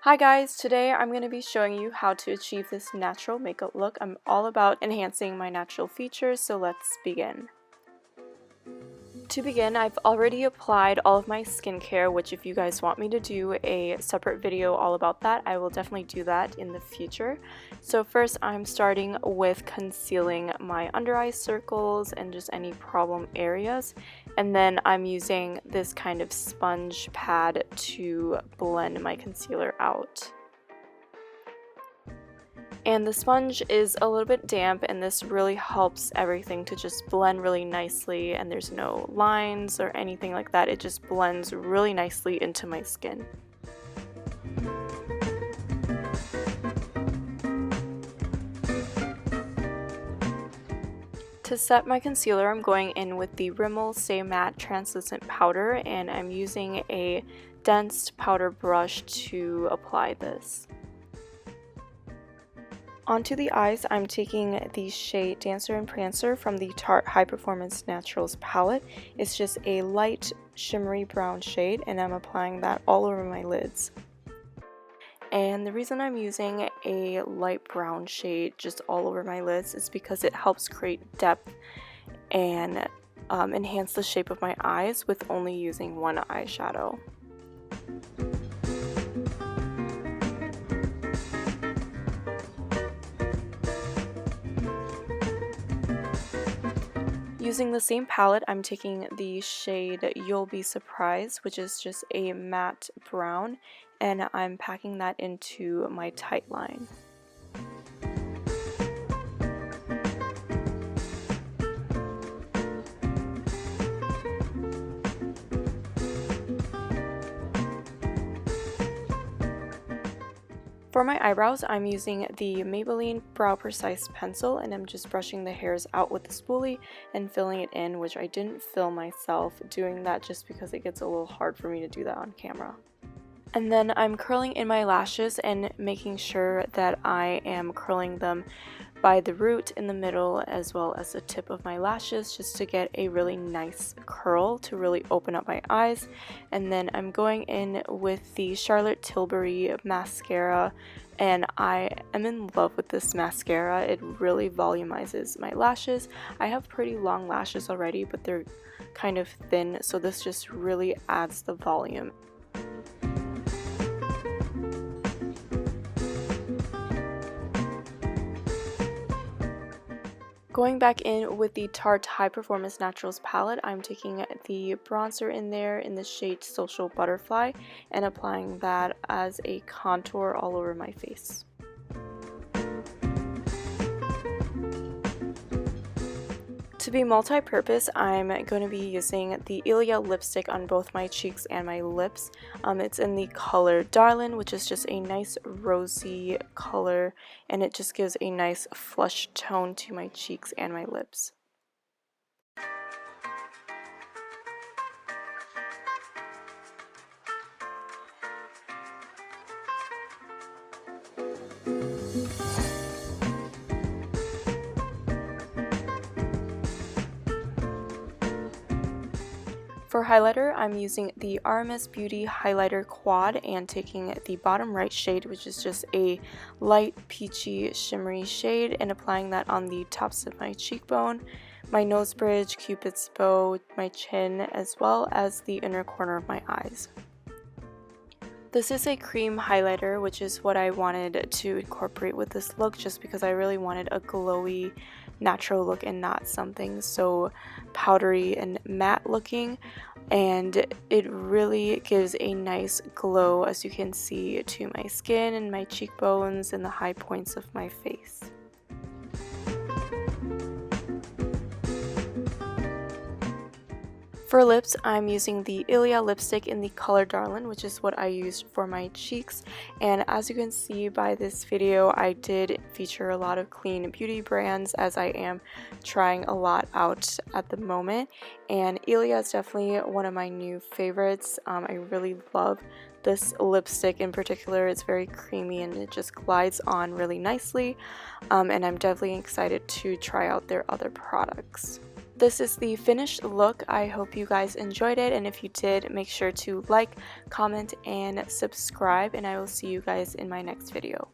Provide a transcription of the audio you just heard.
Hi guys, today I'm going to be showing you how to achieve this natural makeup look. I'm all about enhancing my natural features, so let's begin. To begin, I've already applied all of my skincare, which if you guys want me to do a separate video all about that, I will definitely do that in the future. So first I'm starting with concealing my under eye circles and just any problem areas. And then I'm using this kind of sponge pad to blend my concealer out. And the sponge is a little bit damp, and this really helps everything to just blend really nicely, and there's no lines or anything like that. It just blends really nicely into my skin. To set my concealer, I'm going in with the Rimmel Stay Matte Translucent Powder, and I'm using a dense powder brush to apply this. Onto the eyes, I'm taking the shade Dancer and Prancer from the Tarte High Performance Naturals palette. It's just a light shimmery brown shade, and I'm applying that all over my lids. And the reason I'm using a light brown shade just all over my lids is because it helps create depth and enhance the shape of my eyes with only using one eyeshadow. Using the same palette, I'm taking the shade You'll Be Surprised, which is just a matte brown, and I'm packing that into my tight line. For my eyebrows, I'm using the Maybelline Brow Precise Pencil, and I'm just brushing the hairs out with the spoolie and filling it in, which I didn't film myself doing that just because it gets a little hard for me to do that on camera. And then I'm curling in my lashes and making sure that I am curling them by the root, in the middle, as well as the tip of my lashes, just to get a really nice curl to really open up my eyes. And then I'm going in with the Charlotte Tilbury mascara, and I am in love with this mascara. It really volumizes my lashes. I have pretty long lashes already, but they're kind of thin, so this just really adds the volume. Going back in with the Tarte High Performance Naturals palette, I'm taking the bronzer in there in the shade Social Butterfly and applying that as a contour all over my face. To be multi-purpose, I'm going to be using the ILIA lipstick on both my cheeks and my lips. It's in the color Darlin, which is just a nice rosy color, and it just gives a nice flush tone to my cheeks and my lips. For highlighter, I'm using the RMS Beauty Highlighter Quad and taking the bottom right shade, which is just a light peachy shimmery shade, and applying that on the tops of my cheekbone, my nose bridge, cupid's bow, my chin, as well as the inner corner of my eyes. This is a cream highlighter, which is what I wanted to incorporate with this look, just because I really wanted a glowy, natural look and not something so powdery and matte looking. And it really gives a nice glow, as you can see, to my skin and my cheekbones and the high points of my face. For lips, I'm using the ILIA lipstick in the color Darlin, which is what I used for my cheeks. And as you can see by this video, I did feature a lot of clean beauty brands, as I am trying a lot out at the moment. And ILIA is definitely one of my new favorites. I really love this lipstick in particular. It's very creamy and it just glides on really nicely. And I'm definitely excited to try out their other products. this is the finished look. I hope you guys enjoyed it, and if you did, make sure to like, comment, and subscribe, and I will see you guys in my next video.